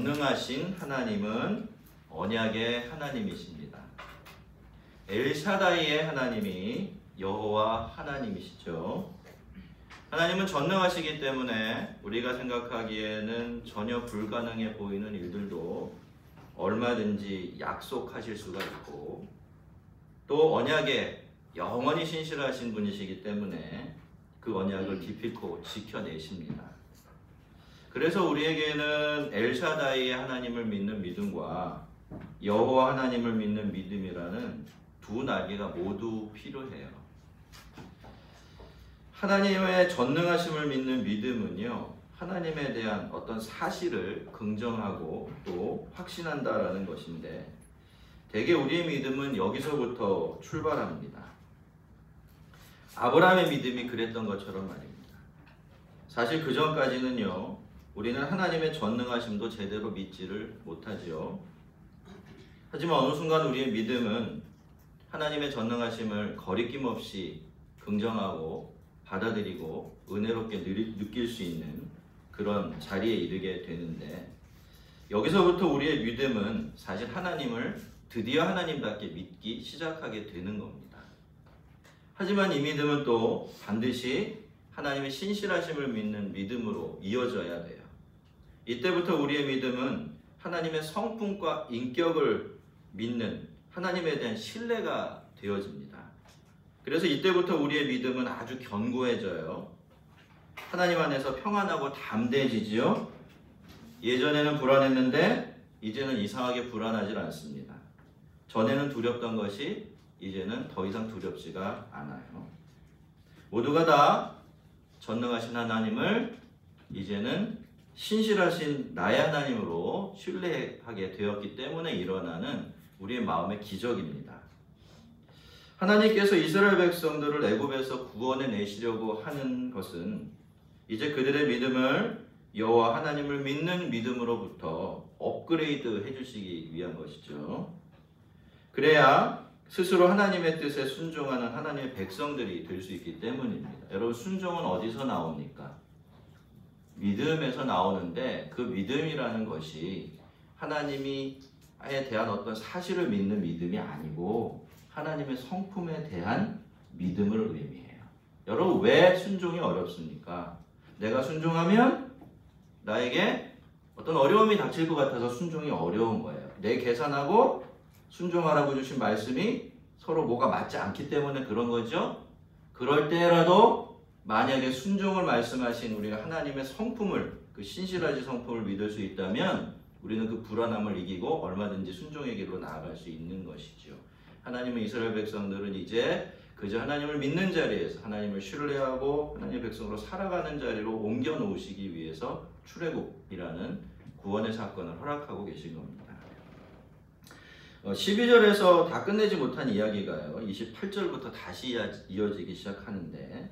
전능하신 하나님은 언약의 하나님이십니다. 엘샤다이의 하나님이 여호와 하나님이시죠. 하나님은 전능하시기 때문에 우리가 생각하기에는 전혀 불가능해 보이는 일들도 얼마든지 약속하실 수가 있고, 또 언약에 영원히 신실하신 분이시기 때문에 그 언약을 기필코 지켜내십니다. 그래서 우리에게는 엘샤다이의 하나님을 믿는 믿음과 여호와 하나님을 믿는 믿음이라는 두 날개가 모두 필요해요. 하나님의 전능하심을 믿는 믿음은요, 하나님에 대한 어떤 사실을 긍정하고 또 확신한다라는 것인데, 대개 우리의 믿음은 여기서부터 출발합니다. 아브라함의 믿음이 그랬던 것처럼 말입니다. 사실 그 전까지는요, 우리는 하나님의 전능하심도 제대로 믿지를 못하지요. 하지만 어느 순간 우리의 믿음은 하나님의 전능하심을 거리낌 없이 긍정하고 받아들이고 은혜롭게 느낄 수 있는 그런 자리에 이르게 되는데, 여기서부터 우리의 믿음은 사실 하나님을 드디어 하나님답게 믿기 시작하게 되는 겁니다. 하지만 이 믿음은 또 반드시 하나님의 신실하심을 믿는 믿음으로 이어져야 돼요. 이때부터 우리의 믿음은 하나님의 성품과 인격을 믿는 하나님에 대한 신뢰가 되어집니다. 그래서 이때부터 우리의 믿음은 아주 견고해져요. 하나님 안에서 평안하고 담대해지지요. 예전에는 불안했는데 이제는 이상하게 불안하지 않습니다. 전에는 두렵던 것이 이제는 더 이상 두렵지가 않아요. 모두가 다 전능하신 하나님을 이제는 신실하신 나의 하나님으로 신뢰하게 되었기 때문에 일어나는 우리의 마음의 기적입니다. 하나님께서 이스라엘 백성들을 애굽에서 구원해 내시려고 하는 것은 이제 그들의 믿음을 여호와 하나님을 믿는 믿음으로부터 업그레이드 해주시기 위한 것이죠. 그래야 스스로 하나님의 뜻에 순종하는 하나님의 백성들이 될 수 있기 때문입니다. 여러분, 순종은 어디서 나옵니까? 믿음에서 나오는데, 그 믿음이라는 것이 하나님에 대한 어떤 사실을 믿는 믿음이 아니고 하나님의 성품에 대한 믿음을 의미해요. 여러분, 왜 순종이 어렵습니까? 내가 순종하면 나에게 어떤 어려움이 닥칠 것 같아서 순종이 어려운 거예요. 내 계산하고 순종하라고 주신 말씀이 서로 뭐가 맞지 않기 때문에 그런 거죠. 그럴 때라도 만약에 순종을 말씀하신 우리가 하나님의 성품을, 그 신실하신 성품을 믿을 수 있다면 우리는 그 불안함을 이기고 얼마든지 순종의 길로 나아갈 수 있는 것이죠. 하나님은 이스라엘 백성들은 이제 그저 하나님을 믿는 자리에서 하나님을 신뢰하고 하나님의 백성으로 살아가는 자리로 옮겨 놓으시기 위해서 출애굽이라는 구원의 사건을 허락하고 계신 겁니다. 12절에서 다 끝내지 못한 이야기가요, 28절부터 다시 이어지기 시작하는데,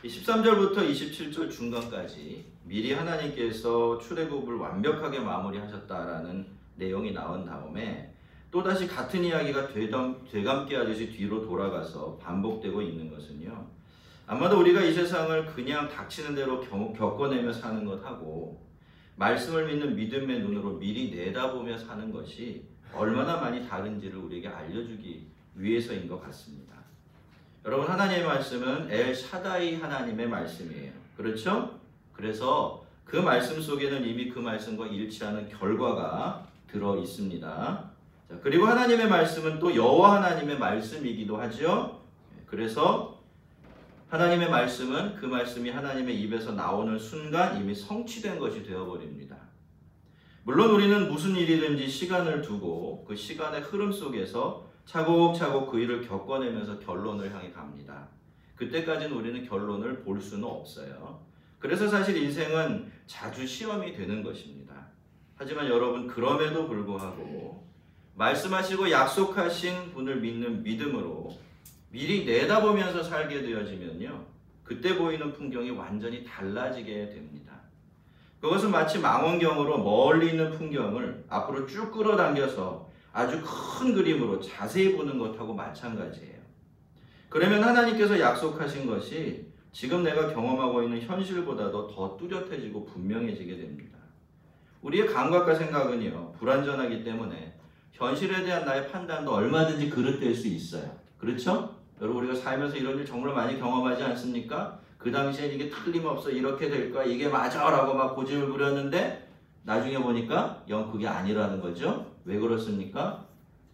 13절부터 27절 중간까지 미리 하나님께서 출애굽을 완벽하게 마무리하셨다라는 내용이 나온 다음에 또다시 같은 이야기가 되감게 하듯이 뒤로 돌아가서 반복되고 있는 것은요, 아마도 우리가 이 세상을 그냥 닥치는 대로 겪어내며 사는 것하고 말씀을 믿는 믿음의 눈으로 미리 내다보며 사는 것이 얼마나 많이 다른지를 우리에게 알려주기 위해서인 것 같습니다. 여러분, 하나님의 말씀은 엘샤다이 하나님의 말씀이에요. 그렇죠? 그래서 그 말씀 속에는 이미 그 말씀과 일치하는 결과가 들어 있습니다. 자, 그리고 하나님의 말씀은 또 여호와 하나님의 말씀이기도 하죠. 그래서 하나님의 말씀은 그 말씀이 하나님의 입에서 나오는 순간 이미 성취된 것이 되어버립니다. 물론 우리는 무슨 일이든지 시간을 두고 그 시간의 흐름 속에서 차곡차곡 그 일을 겪어내면서 결론을 향해 갑니다. 그때까지는 우리는 결론을 볼 수는 없어요. 그래서 사실 인생은 자주 시험이 되는 것입니다. 하지만 여러분, 그럼에도 불구하고 말씀하시고 약속하신 분을 믿는 믿음으로 미리 내다보면서 살게 되어지면요, 그때 보이는 풍경이 완전히 달라지게 됩니다. 그것은 마치 망원경으로 멀리 있는 풍경을 앞으로 쭉 끌어당겨서 아주 큰 그림으로 자세히 보는 것하고 마찬가지예요. 그러면 하나님께서 약속하신 것이 지금 내가 경험하고 있는 현실보다도 더 뚜렷해지고 분명해지게 됩니다. 우리의 감각과 생각은요, 불완전하기 때문에 현실에 대한 나의 판단도 얼마든지 그릇될 수 있어요. 그렇죠? 여러분, 우리가 살면서 이런 일 정말 많이 경험하지 않습니까? 그 당시엔 이게 틀림없어, 이렇게 될 거야, 이게 맞아 라고 막 고집을 부렸는데 나중에 보니까 영 그게 아니라는 거죠. 왜 그렇습니까?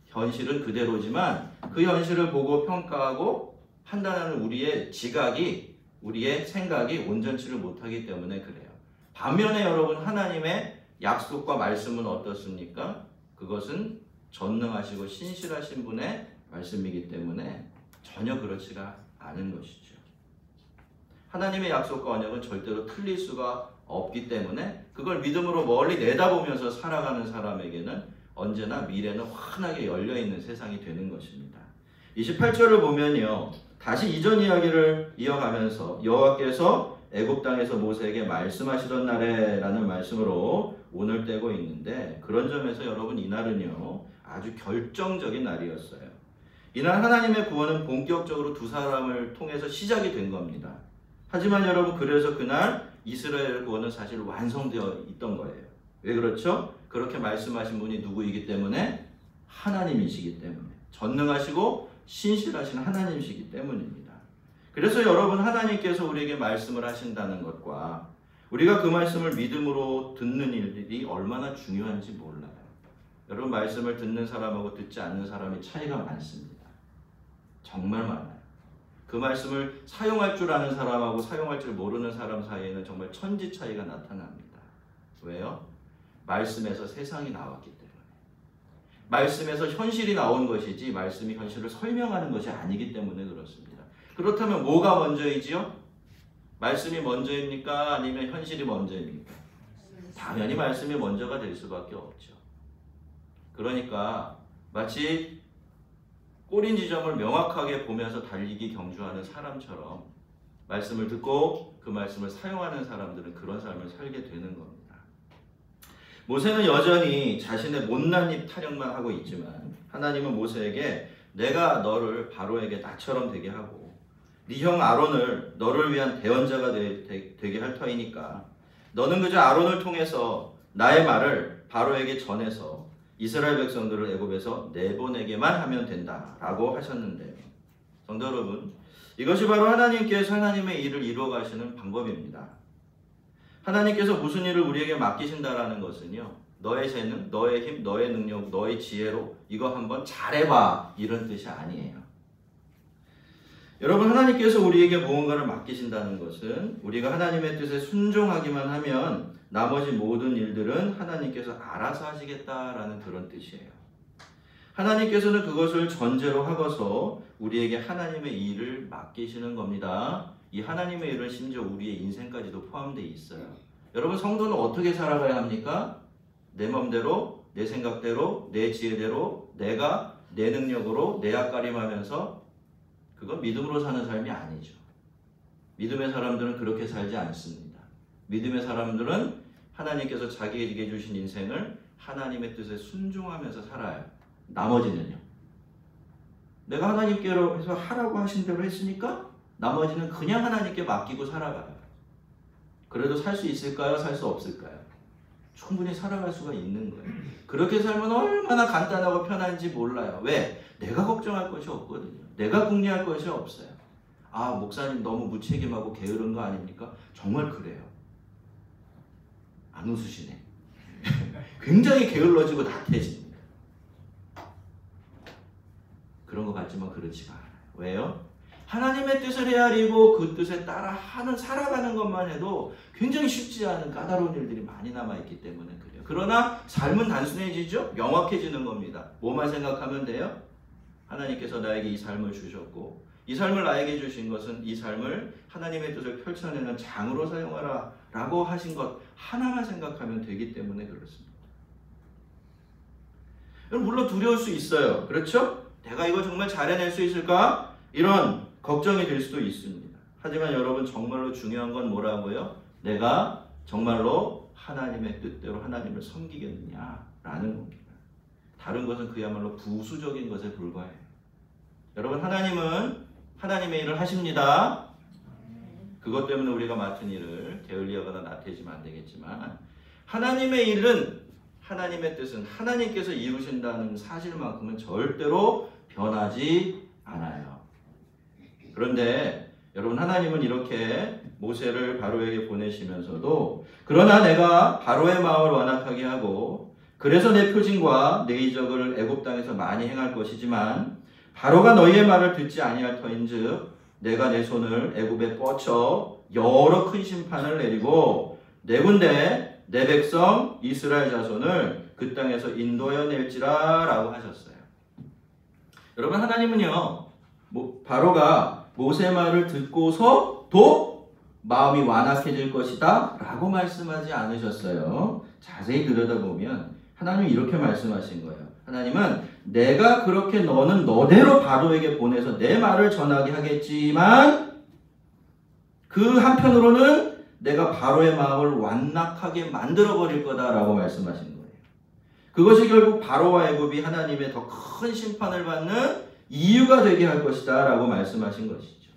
현실은 그대로지만 그 현실을 보고 평가하고 판단하는 우리의 지각이, 우리의 생각이 온전치를 못하기 때문에 그래요. 반면에 여러분, 하나님의 약속과 말씀은 어떻습니까? 그것은 전능하시고 신실하신 분의 말씀이기 때문에 전혀 그렇지가 않은 것이죠. 하나님의 약속과 언약은 절대로 틀릴 수가 없기 때문에 그걸 믿음으로 멀리 내다보면서 살아가는 사람에게는 언제나 미래는 환하게 열려있는 세상이 되는 것입니다. 28절을 보면요, 다시 이전 이야기를 이어가면서 여호와께서 애굽 땅에서 모세에게 말씀하시던 날에 라는 말씀으로 오늘 떼고 있는데, 그런 점에서 여러분, 이날은요 아주 결정적인 날이었어요. 이날 하나님의 구원은 본격적으로 두 사람을 통해서 시작이 된 겁니다. 하지만 여러분, 그래서 그날 이스라엘 구원은 사실 완성되어 있던 거예요. 왜 그렇죠? 그렇게 말씀하신 분이 누구이기 때문에? 하나님이시기 때문에. 전능하시고 신실하신 하나님이시기 때문입니다. 그래서 여러분, 하나님께서 우리에게 말씀을 하신다는 것과 우리가 그 말씀을 믿음으로 듣는 일들이 얼마나 중요한지 몰라요. 여러분, 말씀을 듣는 사람하고 듣지 않는 사람이 차이가 많습니다. 정말 많아요. 그 말씀을 사용할 줄 아는 사람하고 사용할 줄 모르는 사람 사이에는 정말 천지 차이가 나타납니다. 왜요? 말씀에서 세상이 나왔기 때문에. 말씀에서 현실이 나온 것이지 말씀이 현실을 설명하는 것이 아니기 때문에 그렇습니다. 그렇다면 뭐가 먼저이지요? 말씀이 먼저입니까? 아니면 현실이 먼저입니까? 당연히 말씀이 먼저가 될 수밖에 없죠. 그러니까 마치 꼬린 지점을 명확하게 보면서 달리기 경주하는 사람처럼 말씀을 듣고 그 말씀을 사용하는 사람들은 그런 삶을 살게 되는 겁니다. 모세는 여전히 자신의 못난 입 타령만 하고 있지만 하나님은 모세에게 내가 너를 바로에게 나처럼 되게 하고 네 형 아론을 너를 위한 대언자가 되게 할 터이니까 너는 그저 아론을 통해서 나의 말을 바로에게 전해서 이스라엘 백성들을 애굽에서 내보내게만 하면 된다라고 하셨는데, 성도 여러분, 이것이 바로 하나님께서 하나님의 일을 이루어 가시는 방법입니다. 하나님께서 무슨 일을 우리에게 맡기신다라는 것은요, 너의 재능, 너의 힘, 너의 능력, 너의 지혜로 이거 한번 잘해봐 이런 뜻이 아니에요. 여러분, 하나님께서 우리에게 무언가를 맡기신다는 것은 우리가 하나님의 뜻에 순종하기만 하면 나머지 모든 일들은 하나님께서 알아서 하시겠다라는 그런 뜻이에요. 하나님께서는 그것을 전제로 하고서 우리에게 하나님의 일을 맡기시는 겁니다. 이 하나님의 일은 심지어 우리의 인생까지도 포함되어 있어요. 여러분, 성도는 어떻게 살아가야 합니까? 내 맘대로, 내 생각대로, 내 지혜대로, 내가 내 능력으로 내 앞가림하면서, 그건 믿음으로 사는 삶이 아니죠. 믿음의 사람들은 그렇게 살지 않습니다. 믿음의 사람들은 하나님께서 자기에게 주신 인생을 하나님의 뜻에 순종하면서 살아요. 나머지는요, 내가 하나님께로 해서 하라고 하신 대로 했으니까 나머지는 그냥 하나님께 맡기고 살아가요. 그래도 살 수 있을까요? 살 수 없을까요? 충분히 살아갈 수가 있는 거예요. 그렇게 살면 얼마나 간단하고 편한지 몰라요. 왜? 내가 걱정할 것이 없거든요. 내가 궁리할 것이 없어요. 아, 목사님 너무 무책임하고 게으른 거 아닙니까? 정말 그래요. 안 웃으시네. 굉장히 게을러지고 나태해집니다. 그런 것 같지만 그렇지가 않아요. 왜요? 하나님의 뜻을 헤아리고 그 뜻에 따라 살아가는 것만 해도 굉장히 쉽지 않은 까다로운 일들이 많이 남아있기 때문에 그래요. 그러나 삶은 단순해지죠? 명확해지는 겁니다. 뭐만 생각하면 돼요? 하나님께서 나에게 이 삶을 주셨고 이 삶을 나에게 주신 것은 이 삶을 하나님의 뜻을 펼쳐내는 장으로 사용하라 라고 하신 것 하나만 생각하면 되기 때문에 그렇습니다. 물론 두려울 수 있어요. 그렇죠? 내가 이거 정말 잘해낼 수 있을까? 이런 걱정이 될 수도 있습니다. 하지만 여러분, 정말로 중요한 건 뭐라고요? 내가 정말로 하나님의 뜻대로 하나님을 섬기겠느냐라는 겁니다. 다른 것은 그야말로 부수적인 것에 불과해요. 여러분, 하나님은 하나님의 일을 하십니다. 그것 때문에 우리가 맡은 일을 게을리하거나 나태해지면 안 되겠지만 하나님의 일은, 하나님의 뜻은 하나님께서 이루신다는 사실만큼은 절대로 변하지 않아요. 그런데 여러분, 하나님은 이렇게 모세를 바로에게 보내시면서도 그러나 내가 바로의 마음을 완악하게 하고 그래서 내 표징과 내 이적을 애굽 땅에서 많이 행할 것이지만 바로가 너희의 말을 듣지 아니할 터인즉 내가 내 손을 애굽에 뻗쳐 여러 큰 심판을 내리고 네 군데 내 백성 이스라엘 자손을 그 땅에서 인도하여 낼지라 라고 하셨어요. 여러분, 하나님은요, 바로가 모세 말을 듣고서도 마음이 완악해질 것이다 라고 말씀하지 않으셨어요. 자세히 들여다보면 하나님이 이렇게 말씀하신 거예요. 하나님은 내가 그렇게 너는 너대로 바로에게 보내서 내 말을 전하게 하겠지만 그 한편으로는 내가 바로의 마음을 완악하게 만들어버릴 거다라고 말씀하신 거예요. 그것이 결국 바로와 애굽이 하나님의 더 큰 심판을 받는 이유가 되게 할 것이다 라고 말씀하신 것이죠.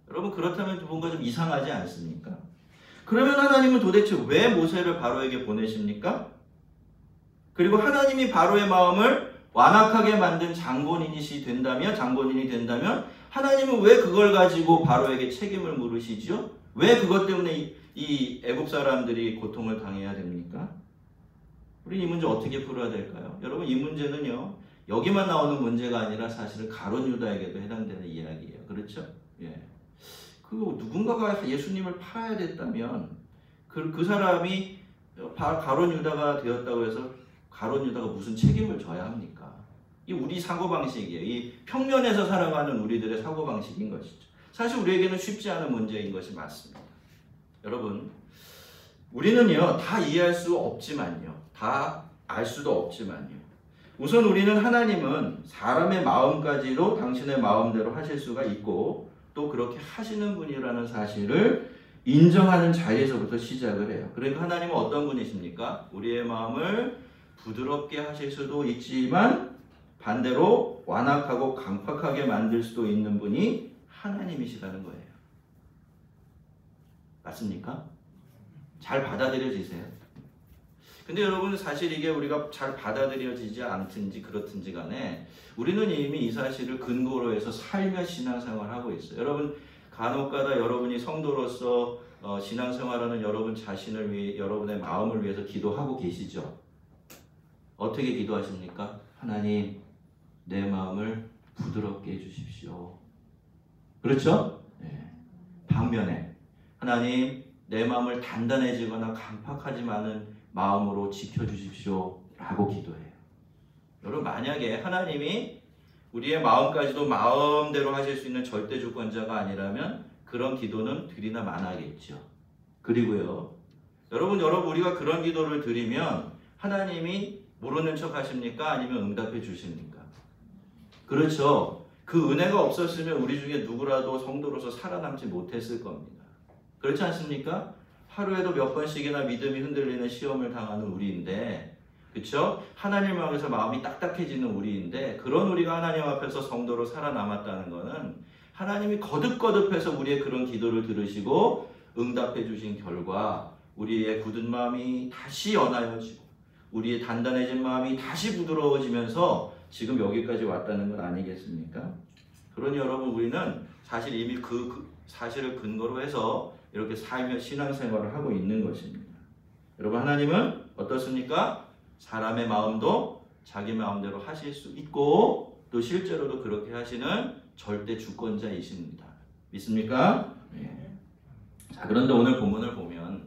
여러분, 그렇다면 뭔가 좀 이상하지 않습니까? 그러면 하나님은 도대체 왜 모세를 바로에게 보내십니까? 그리고 하나님이 바로의 마음을 완악하게 만든 장본인이 된다면 하나님은 왜 그걸 가지고 바로에게 책임을 물으시죠? 왜 그것 때문에 이 애굽 사람들이 고통을 당해야 됩니까? 우리 이 문제 어떻게 풀어야 될까요? 여러분, 이 문제는요, 여기만 나오는 문제가 아니라 사실은 가룟 유다에게도 해당되는 이야기예요. 그렇죠? 예. 누군가가 예수님을 팔아야 됐다면 그 사람이 가룟 유다가 되었다고 해서 가룟 유다가 무슨 책임을 져야 합니까? 이 우리 사고방식이에요. 이 평면에서 살아가는 우리들의 사고방식인 것이죠. 사실 우리에게는 쉽지 않은 문제인 것이 맞습니다. 여러분, 우리는요, 다 이해할 수 없지만요, 다 알 수도 없지만요, 우선 우리는 하나님은 사람의 마음까지도 당신의 마음대로 하실 수가 있고 또 그렇게 하시는 분이라는 사실을 인정하는 자리에서부터 시작을 해요. 그러니까 하나님은 어떤 분이십니까? 우리의 마음을 부드럽게 하실 수도 있지만 반대로 완악하고 강팍하게 만들 수도 있는 분이 하나님이시라는 거예요. 맞습니까? 잘 받아들여지세요? 근데 여러분, 사실 이게 우리가 잘 받아들여지지 않든지 그렇든지 간에 우리는 이미 이 사실을 근거로 해서 살며 신앙생활을 하고 있어요. 여러분, 간혹가다 여러분이 성도로서 신앙생활하는 여러분 자신을 위해, 여러분의 마음을 위해서 기도하고 계시죠? 어떻게 기도하십니까? 하나님, 내 마음을 부드럽게 해주십시오. 그렇죠? 네. 반면에 하나님, 내 마음을 단단해지거나 강팍하지만은 마음으로 지켜주십시오 라고 기도해요. 여러분, 만약에 하나님이 우리의 마음까지도 마음대로 하실 수 있는 절대 주권자가 아니라면 그런 기도는 드리나 마나겠죠. 그리고요, 여러분 우리가 그런 기도를 드리면 하나님이 모르는 척 하십니까? 아니면 응답해 주십니까? 그렇죠. 그 은혜가 없었으면 우리 중에 누구라도 성도로서 살아남지 못했을 겁니다. 그렇지 않습니까? 하루에도 몇 번씩이나 믿음이 흔들리는 시험을 당하는 우리인데, 그렇죠? 하나님 앞에서 마음이 딱딱해지는 우리인데, 그런 우리가 하나님 앞에서 성도로 살아남았다는 것은 하나님이 거듭거듭해서 우리의 그런 기도를 들으시고 응답해 주신 결과 우리의 굳은 마음이 다시 연하여지고 우리의 단단해진 마음이 다시 부드러워지면서 지금 여기까지 왔다는 건 아니겠습니까? 그러니 여러분, 우리는 사실 이미 그 사실을 근거로 해서 이렇게 살며 신앙생활을 하고 있는 것입니다. 여러분, 하나님은 어떻습니까? 사람의 마음도 자기 마음대로 하실 수 있고 또 실제로도 그렇게 하시는 절대 주권자이십니다. 믿습니까? 네. 자, 그런데 오늘 본문을 보면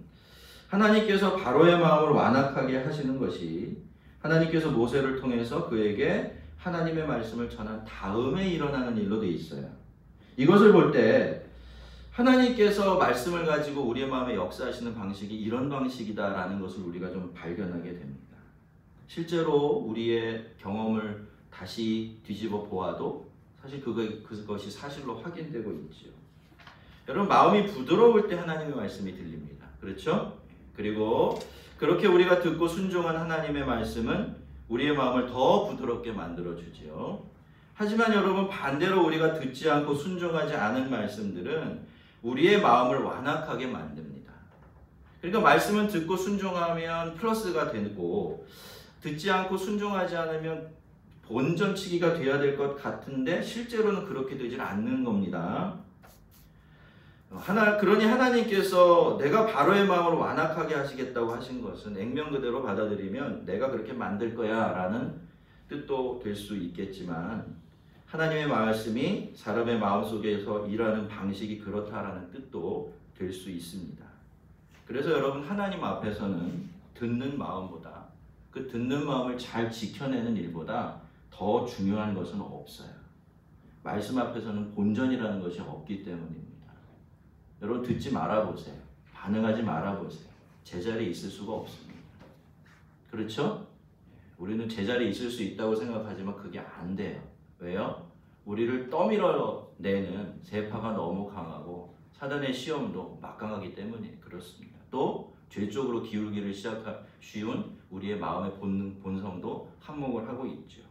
하나님께서 바로의 마음을 완악하게 하시는 것이 하나님께서 모세를 통해서 그에게 하나님의 말씀을 전한 다음에 일어나는 일로 되어 있어요. 이것을 볼 때 하나님께서 말씀을 가지고 우리의 마음에 역사하시는 방식이 이런 방식이다라는 것을 우리가 좀 발견하게 됩니다. 실제로 우리의 경험을 다시 뒤집어 보아도 사실 그것이 사실로 확인되고 있죠. 여러분, 마음이 부드러울 때 하나님의 말씀이 들립니다. 그렇죠? 그리고 그렇게 우리가 듣고 순종한 하나님의 말씀은 우리의 마음을 더 부드럽게 만들어주지요. 하지만 여러분, 반대로 우리가 듣지 않고 순종하지 않은 말씀들은 우리의 마음을 완악하게 만듭니다. 그러니까 말씀은 듣고 순종하면 플러스가 되고 듣지 않고 순종하지 않으면 본전치기가 돼야 될 것 같은데 실제로는 그렇게 되질 않는 겁니다. 그러니 하나님께서 내가 바로의 마음을 완악하게 하시겠다고 하신 것은 액면 그대로 받아들이면 내가 그렇게 만들 거야 라는 뜻도 될 수 있겠지만 하나님의 말씀이 사람의 마음속에서 일하는 방식이 그렇다라는 뜻도 될 수 있습니다. 그래서 여러분 하나님 앞에서는 듣는 마음보다 그 듣는 마음을 잘 지켜내는 일보다 더 중요한 것은 없어요. 말씀 앞에서는 본전이라는 것이 없기 때문입니다. 여러분 듣지 말아보세요. 반응하지 말아보세요. 제자리에 있을 수가 없습니다. 그렇죠? 우리는 제자리에 있을 수 있다고 생각하지만 그게 안 돼요. 왜요? 우리를 떠밀어내는 세파가 너무 강하고 사단의 시험도 막강하기 때문에 그렇습니다. 또 죄 쪽으로 기울기를 쉬운 우리의 마음의 본성도 한몫을 하고 있죠.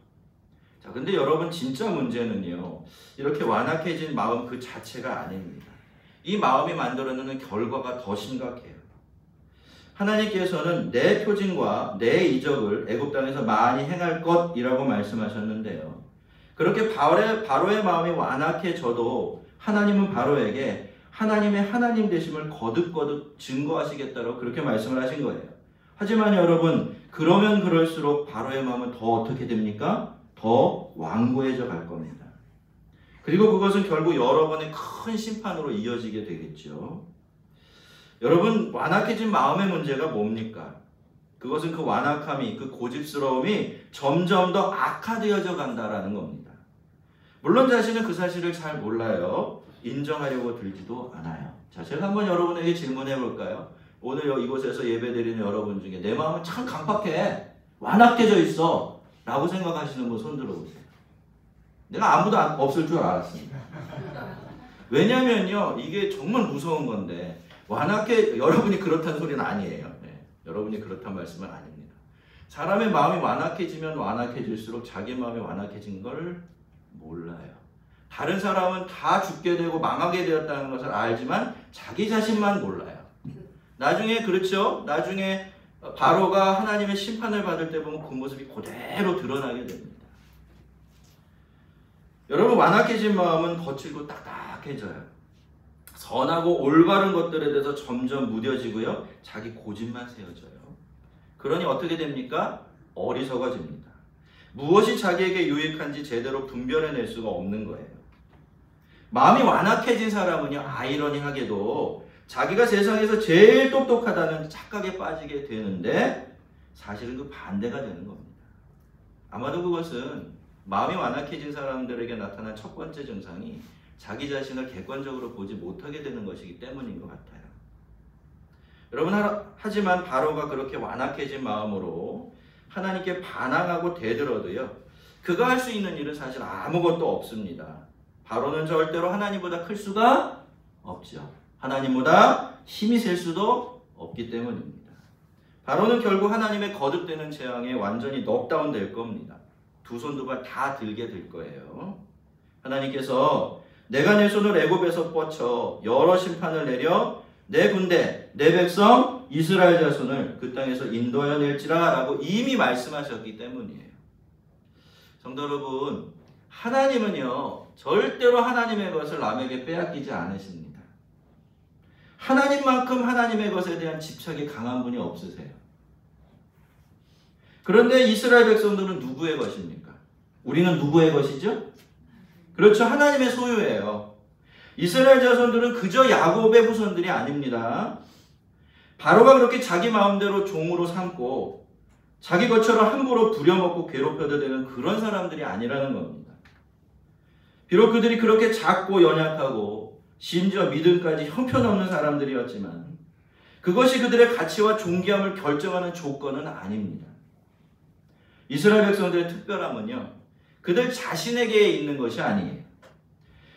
자, 근데 여러분 진짜 문제는요. 이렇게 완악해진 마음 그 자체가 아닙니다. 이 마음이 만들어내는 결과가 더 심각해요. 하나님께서는 내 표징과 내 이적을 애굽 땅에서 많이 행할 것이라고 말씀하셨는데요. 그렇게 바로의 마음이 완악해져도 하나님은 바로에게 하나님의 하나님 되심을 거듭거듭 증거하시겠다고 그렇게 말씀을 하신 거예요. 하지만 여러분 그러면 그럴수록 바로의 마음은 더 어떻게 됩니까? 더 완고해져 갈 겁니다. 그리고 그것은 결국 여러 번의 큰 심판으로 이어지게 되겠죠. 여러분 완악해진 마음의 문제가 뭡니까? 그것은 그 완악함이 그 고집스러움이 점점 더 악화되어져 간다라는 겁니다. 물론 자신은 그 사실을 잘 몰라요. 인정하려고 들지도 않아요. 자, 제가 한번 여러분에게 질문해 볼까요? 오늘 이곳에서 예배드리는 여러분 중에 내 마음은 참 강팍해, 완악해져 있어 라고 생각하시는 분 손 들어보세요. 내가 아무도 없을 줄 알았습니다. 왜냐면요 이게 정말 무서운 건데 여러분이 그렇다는 소리는 아니에요. 네, 여러분이 그렇다는 말씀은 아닙니다. 사람의 마음이 완악해지면 완악해질수록 자기 마음이 완악해진 걸 몰라요. 다른 사람은 다 죽게 되고 망하게 되었다는 것을 알지만 자기 자신만 몰라요. 나중에 그렇죠? 나중에 바로가 하나님의 심판을 받을 때 보면 그 모습이 그대로 드러나게 됩니다. 여러분 완악해진 마음은 거칠고 딱딱해져요. 선하고 올바른 것들에 대해서 점점 무뎌지고요. 자기 고집만 세워져요. 그러니 어떻게 됩니까? 어리석어집니다. 무엇이 자기에게 유익한지 제대로 분별해낼 수가 없는 거예요. 마음이 완악해진 사람은요. 아이러니하게도 자기가 세상에서 제일 똑똑하다는 착각에 빠지게 되는데 사실은 그 반대가 되는 겁니다. 아마도 그것은 마음이 완악해진 사람들에게 나타난 첫 번째 증상이 자기 자신을 객관적으로 보지 못하게 되는 것이기 때문인 것 같아요. 여러분 하지만 바로가 그렇게 완악해진 마음으로 하나님께 반항하고 대들어도요. 그가 할 수 있는 일은 사실 아무것도 없습니다. 바로는 절대로 하나님보다 클 수가 없죠. 하나님보다 힘이 셀 수도 없기 때문입니다. 바로는 결국 하나님의 거듭되는 재앙에 완전히 넉다운 될 겁니다. 두 손 두 발 다 들게 될 거예요. 하나님께서 내가 내 손을 애굽에서 뻗쳐 여러 심판을 내려 내 군대, 내 백성 이스라엘 자손을 그 땅에서 인도하여 낼지라 라고 이미 말씀하셨기 때문이에요. 성도 여러분, 하나님은요 절대로 하나님의 것을 남에게 빼앗기지 않으십니다. 하나님만큼 하나님의 것에 대한 집착이 강한 분이 없으세요. 그런데 이스라엘 백성들은 누구의 것입니까? 우리는 누구의 것이죠? 그렇죠. 하나님의 소유예요. 이스라엘 자손들은 그저 야곱의 후손들이 아닙니다. 바로가 그렇게 자기 마음대로 종으로 삼고 자기 것처럼 함부로 부려먹고 괴롭혀도 되는 그런 사람들이 아니라는 겁니다. 비록 그들이 그렇게 작고 연약하고 심지어 믿음까지 형편없는 사람들이었지만 그것이 그들의 가치와 존귀함을 결정하는 조건은 아닙니다. 이스라엘 백성들의 특별함은요. 그들 자신에게 있는 것이 아니에요.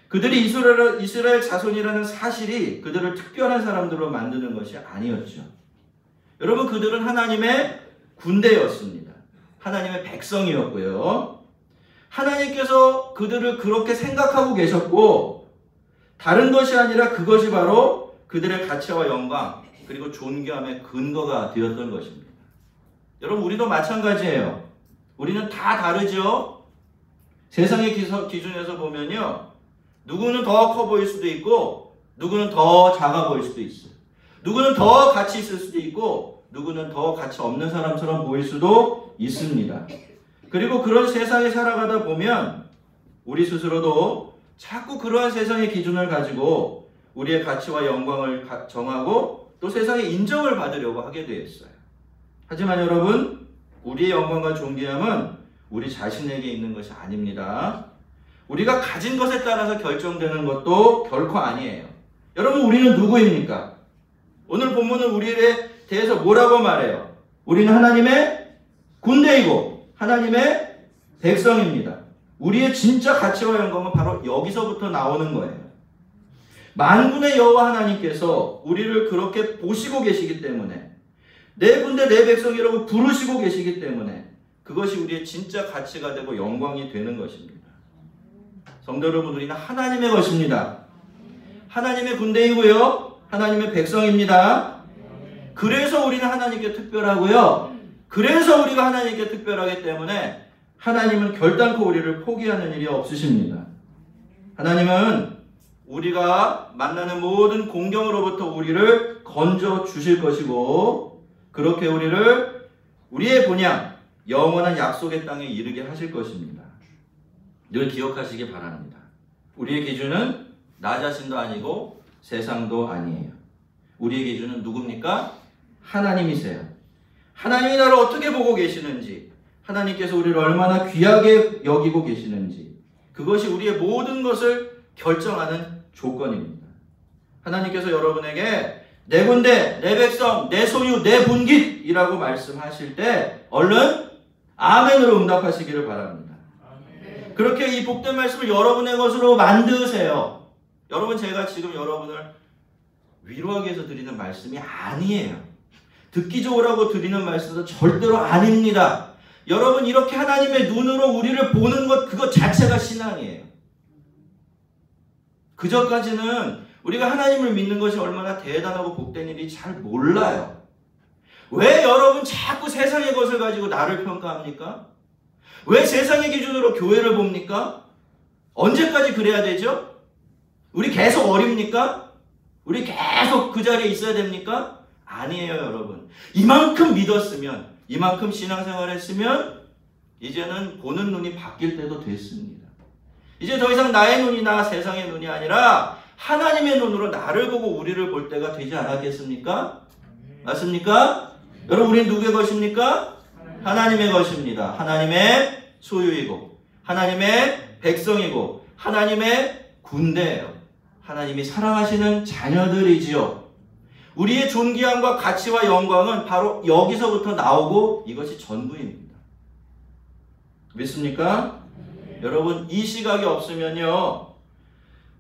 그들이 이스라엘 자손이라는 사실이 그들을 특별한 사람들로 만드는 것이 아니었죠. 여러분 그들은 하나님의 군대였습니다. 하나님의 백성이었고요. 하나님께서 그들을 그렇게 생각하고 계셨고 다른 것이 아니라 그것이 바로 그들의 가치와 영광, 그리고 존귀함의 근거가 되었던 것입니다. 여러분 우리도 마찬가지예요. 우리는 다 다르죠. 세상의 기준에서 보면요. 누구는 더 커 보일 수도 있고 누구는 더 작아 보일 수도 있어요. 누구는 더 가치 있을 수도 있고 누구는 더 가치 없는 사람처럼 보일 수도 있습니다. 그리고 그런 세상에 살아가다 보면 우리 스스로도 자꾸 그러한 세상의 기준을 가지고 우리의 가치와 영광을 정하고 또 세상의 인정을 받으려고 하게 되었어요. 하지만 여러분, 우리의 영광과 존귀함은 우리 자신에게 있는 것이 아닙니다. 우리가 가진 것에 따라서 결정되는 것도 결코 아니에요. 여러분, 우리는 누구입니까? 오늘 본문은 우리에 대해서 뭐라고 말해요? 우리는 하나님의 군대이고 하나님의 백성입니다. 우리의 진짜 가치와 영광은 바로 여기서부터 나오는 거예요. 만군의 여호와 하나님께서 우리를 그렇게 보시고 계시기 때문에 내 군대 내 백성이라고 부르시고 계시기 때문에 그것이 우리의 진짜 가치가 되고 영광이 되는 것입니다. 성도 여러분, 우리는 하나님의 것입니다. 하나님의 군대이고요. 하나님의 백성입니다. 그래서 우리는 하나님께 특별하고요. 그래서 우리가 하나님께 특별하기 때문에 하나님은 결단코 우리를 포기하는 일이 없으십니다. 하나님은 우리가 만나는 모든 공경으로부터 우리를 건져 주실 것이고 그렇게 우리의 본향, 영원한 약속의 땅에 이르게 하실 것입니다. 늘 기억하시기 바랍니다. 우리의 기준은 나 자신도 아니고 세상도 아니에요. 우리의 기준은 누굽니까? 하나님이세요. 하나님이 나를 어떻게 보고 계시는지, 하나님께서 우리를 얼마나 귀하게 여기고 계시는지, 그것이 우리의 모든 것을 결정하는 조건입니다. 하나님께서 여러분에게 내 군대, 내 백성, 내 소유, 내 분깃이라고 말씀하실 때 얼른 아멘으로 응답하시기를 바랍니다. 아멘. 그렇게 이 복된 말씀을 여러분의 것으로 만드세요. 여러분, 제가 지금 여러분을 위로하기 위해서 드리는 말씀이 아니에요. 듣기 좋으라고 드리는 말씀도 절대로 아닙니다. 여러분, 이렇게 하나님의 눈으로 우리를 보는 것, 그것 자체가 신앙이에요. 그전까지는 우리가 하나님을 믿는 것이 얼마나 대단하고 복된 일인지 잘 몰라요. 왜 여러분 자꾸 세상의 것을 가지고 나를 평가합니까? 왜 세상의 기준으로 교회를 봅니까? 언제까지 그래야 되죠? 우리 계속 어립니까? 우리 계속 그 자리에 있어야 됩니까? 아니에요, 여러분. 이만큼 믿었으면, 이만큼 신앙생활 했으면 이제는 보는 눈이 바뀔 때도 됐습니다. 이제 더 이상 나의 눈이나 세상의 눈이 아니라 하나님의 눈으로 나를 보고 우리를 볼 때가 되지 않았겠습니까? 맞습니까? 여러분, 우리는 누구의 것입니까? 하나님의 것입니다. 하나님의 소유이고 하나님의 백성이고 하나님의 군대예요. 하나님이 사랑하시는 자녀들이지요. 우리의 존귀함과 가치와 영광은 바로 여기서부터 나오고 이것이 전부입니다. 믿습니까? 여러분, 이 시각이 없으면요,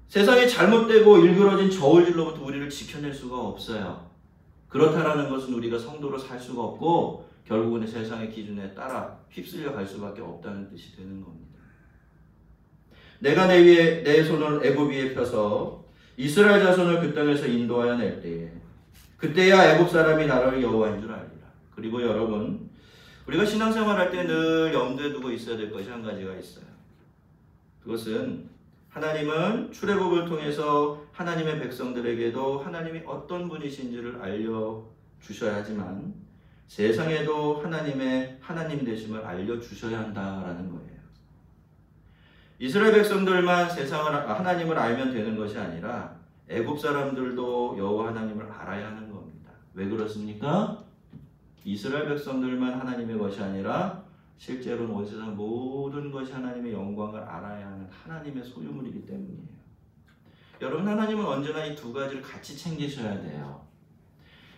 세상에 잘못되고 일그러진 저울질로부터 우리를 지켜낼 수가 없어요. 그렇다라는 것은 우리가 성도로 살 수가 없고 결국은 세상의 기준에 따라 휩쓸려 갈 수밖에 없다는 뜻이 되는 겁니다. 내가 내 손을 애굽 위에 펴서 이스라엘 자손을 그 땅에서 인도하여 낼 때에 그때야 애굽 사람이 나를 여호와인 줄 알리라. 그리고 여러분, 우리가 신앙생활할 때 늘 염두에 두고 있어야 될 것이 한 가지가 있어요. 그것은 하나님은 출애굽을 통해서 하나님의 백성들에게도 하나님이 어떤 분이신지를 알려주셔야 하지만 세상에도 하나님의 하나님 되심을 알려주셔야 한다라는 거예요. 이스라엘 백성들만 하나님을 알면 되는 것이 아니라 애굽 사람들도 여호와 하나님을 알아야 하는 겁니다. 왜 그렇습니까? 이스라엘 백성들만 하나님의 것이 아니라 실제로는 온 세상 모든 것이 하나님의 영광을 알아야 하는 하나님의 소유물이기 때문이에요. 여러분, 하나님은 언제나 이 두 가지를 같이 챙기셔야 돼요.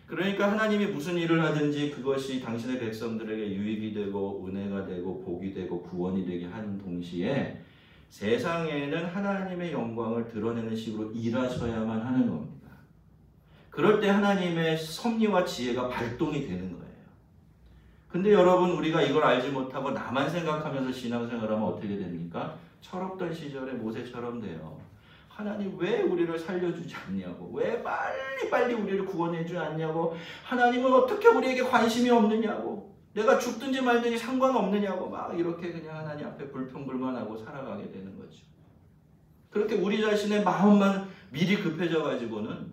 그러니까 하나님이 무슨 일을 하든지 그것이 당신의 백성들에게 유익이 되고 은혜가 되고 복이 되고 구원이 되게 하는 동시에 세상에는 하나님의 영광을 드러내는 식으로 일하셔야만 하는 겁니다. 그럴 때 하나님의 섭리와 지혜가 발동이 되는 거예요. 근데 여러분, 우리가 이걸 알지 못하고 나만 생각하면서 신앙생활하면 어떻게 됩니까? 철없던 시절의 모세처럼 돼요. 하나님 왜 우리를 살려주지 않냐고, 왜 빨리 우리를 구원해주지 않냐고, 하나님은 어떻게 우리에게 관심이 없느냐고, 내가 죽든지 말든지 상관없느냐고 막 이렇게 그냥 하나님 앞에 불평불만하고 살아가게 되는 거죠. 그렇게 우리 자신의 마음만 미리 급해져 가지고는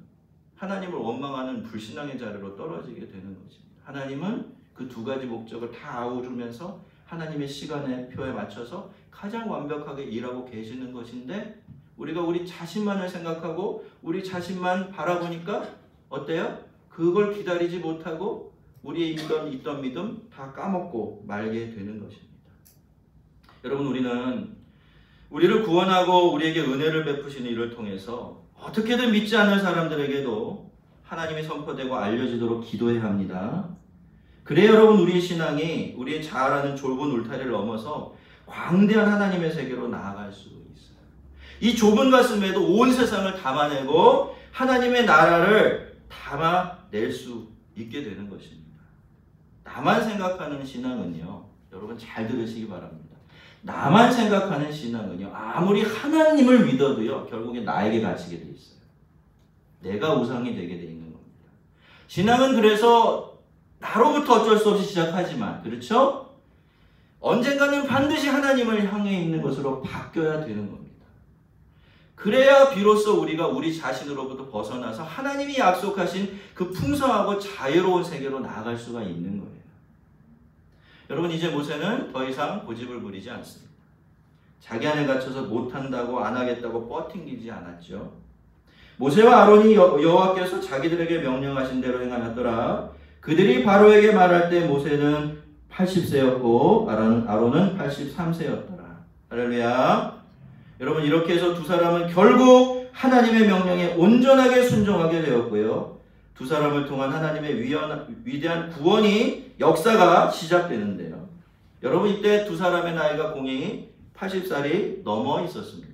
하나님을 원망하는 불신앙의 자리로 떨어지게 되는 것입니다. 하나님은 그 두 가지 목적을 다 아우르면서 하나님의 시간의 표에 맞춰서 가장 완벽하게 일하고 계시는 것인데, 우리가 우리 자신만을 생각하고 우리 자신만 바라보니까 어때요? 그걸 기다리지 못하고 우리의 있던 믿음 다 까먹고 말게 되는 것입니다. 여러분, 우리는 우리를 구원하고 우리에게 은혜를 베푸시는 이를 통해서 어떻게든 믿지 않는 사람들에게도 하나님이 선포되고 알려지도록 기도해야 합니다. 그래야 여러분, 우리의 신앙이 우리의 자아라는 좁은 울타리를 넘어서 광대한 하나님의 세계로 나아갈 수 있어요. 이 좁은 가슴에도 온 세상을 담아내고 하나님의 나라를 담아낼 수 있게 되는 것입니다. 나만 생각하는 신앙은요, 여러분 잘 들으시기 바랍니다. 나만 생각하는 신앙은요, 아무리 하나님을 믿어도요, 결국에 나에게 갇히게 돼 있어요. 내가 우상이 되게 돼 있는 겁니다. 신앙은 그래서 나로부터 어쩔 수 없이 시작하지만, 그렇죠? 언젠가는 반드시 하나님을 향해 있는 것으로 바뀌어야 되는 겁니다. 그래야 비로소 우리가 우리 자신으로부터 벗어나서 하나님이 약속하신 그 풍성하고 자유로운 세계로 나아갈 수가 있는 거예요. 여러분, 이제 모세는 더 이상 고집을 부리지 않습니다. 자기 안에 갇혀서 못한다고 안 하겠다고 뻗팅기지 않았죠. 모세와 아론이 여호와께서 자기들에게 명령하신 대로 행하였더라. 그들이 바로에게 말할 때 모세는 80세였고 아론은 83세였더라. 할렐루야. 여러분, 이렇게 해서 두 사람은 결국 하나님의 명령에 온전하게 순종하게 되었고요. 두 사람을 통한 하나님의 위대한 구원이 역사가 시작되는데요. 여러분, 이때 두 사람의 나이가 공히 80살이 넘어 있었습니다.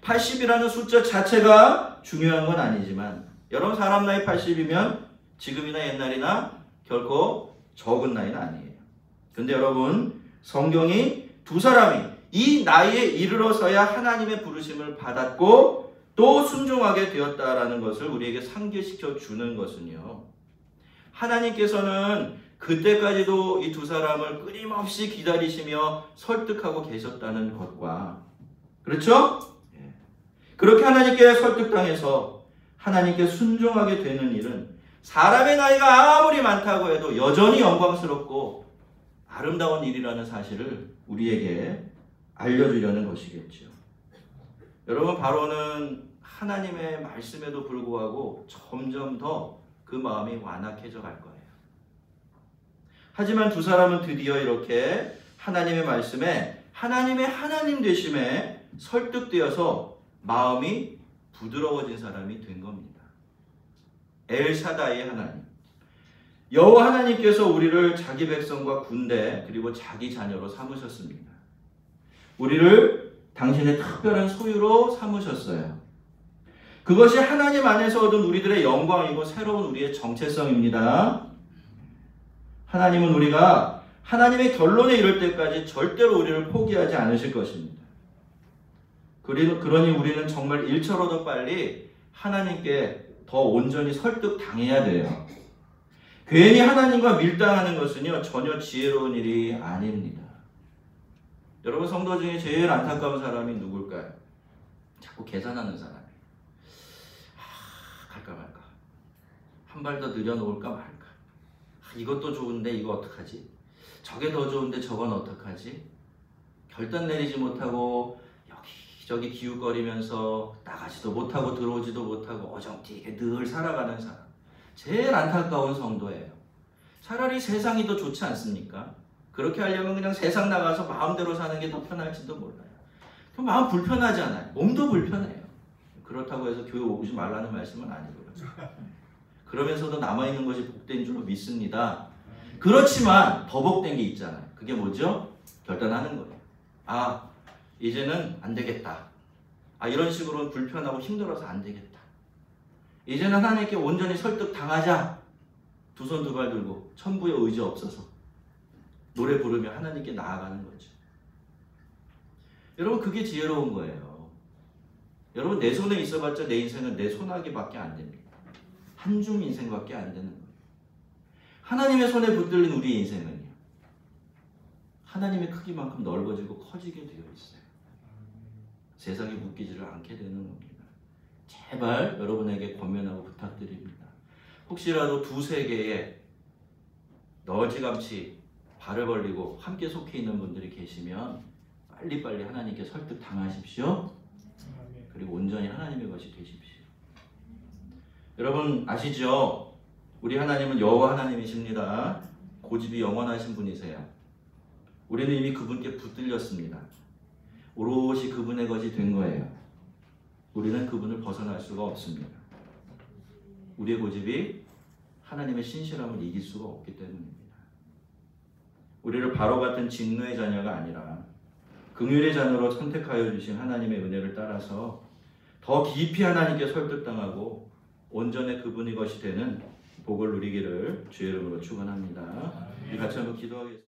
80이라는 숫자 자체가 중요한 건 아니지만, 여러분, 사람 나이 80이면 지금이나 옛날이나 결코 적은 나이는 아니에요. 근데 여러분, 성경이 두 사람이 이 나이에 이르러서야 하나님의 부르심을 받았고 또 순종하게 되었다라는 것을 우리에게 상기시켜 주는 것은요, 하나님께서는 그때까지도 이 두 사람을 끊임없이 기다리시며 설득하고 계셨다는 것과, 그렇죠? 그렇게 하나님께 설득당해서 하나님께 순종하게 되는 일은 사람의 나이가 아무리 많다고 해도 여전히 영광스럽고 아름다운 일이라는 사실을 우리에게 알려주려는 것이겠죠. 여러분, 바로는 하나님의 말씀에도 불구하고 점점 더 그 마음이 완악해져 갈 거예요. 하지만 두 사람은 드디어 이렇게 하나님의 말씀에, 하나님의 하나님 되심에 설득되어서 마음이 부드러워진 사람이 된 겁니다. 엘사다의 하나님, 여호와 하나님께서 우리를 자기 백성과 군대 그리고 자기 자녀로 삼으셨습니다. 우리를 당신의 특별한 소유로 삼으셨어요. 그것이 하나님 안에서 얻은 우리들의 영광이고 새로운 우리의 정체성입니다. 하나님은 우리가 하나님의 결론에 이를 때까지 절대로 우리를 포기하지 않으실 것입니다. 그러니 우리는 정말 일처로도 빨리 하나님께 더 온전히 설득당해야 돼요. 괜히 하나님과 밀당하는 것은요, 전혀 지혜로운 일이 아닙니다. 여러분, 성도 중에 제일 안타까운 사람이 누굴까요? 자꾸 계산하는 사람이에요. 갈까 말까, 한 발 더 늘려놓을까 말까, 이것도 좋은데 이거 어떡하지, 저게 더 좋은데 저건 어떡하지, 결단 내리지 못하고 여기저기 기웃거리면서 나가지도 못하고 들어오지도 못하고 어정튀게 늘 살아가는 사람, 제일 안타까운 성도예요. 차라리 세상이 더 좋지 않습니까? 그렇게 하려면 그냥 세상 나가서 마음대로 사는 게 더 편할지도 몰라요. 그럼 마음 불편하잖아요. 몸도 불편해요. 그렇다고 해서 교회 오지 말라는 말씀은 아니고요. 그러면서도 남아있는 것이 복된 줄로 믿습니다. 그렇지만 더 복된 게 있잖아요. 그게 뭐죠? 결단하는 거예요. 아, 이제는 안 되겠다. 아, 이런 식으로는 불편하고 힘들어서 안 되겠다. 이제는 하나님께 온전히 설득당하자. 두 손 두 발 들고 천부의 의지 없어서 노래 부르며 하나님께 나아가는 거죠. 여러분, 그게 지혜로운 거예요. 여러분 내 손에 있어봤자 내 인생은 내 소나기밖에 안 됩니다. 한 줌 인생밖에 안 되는 거예요. 하나님의 손에 붙들린 우리 인생은요. 하나님의 크기만큼 넓어지고 커지게 되어 있어요. 세상에 묶이지를 않게 되는 겁니다. 제발 여러분에게 권면하고 부탁드립니다. 혹시라도 두세 개의 너지감치 발을 벌리고 함께 속해 있는 분들이 계시면 빨리빨리 하나님께 설득 당하십시오. 그리고 온전히 하나님의 것이 되십시오. 여러분 아시죠? 우리 하나님은 여호와 하나님이십니다. 고집이 영원하신 분이세요. 우리는 이미 그분께 붙들렸습니다. 오롯이 그분의 것이 된 거예요. 우리는 그분을 벗어날 수가 없습니다. 우리의 고집이 하나님의 신실함을 이길 수가 없기 때문입니다. 우리를 바로 같은 직노의 자녀가 아니라 긍휼의 자녀로 선택하여 주신 하나님의 은혜를 따라서 더 깊이 하나님께 설득당하고 온전히 그분의 것이 되는 복을 누리기를 주의 이름으로 축원합니다. 우리 같이 한번 기도하겠습니다.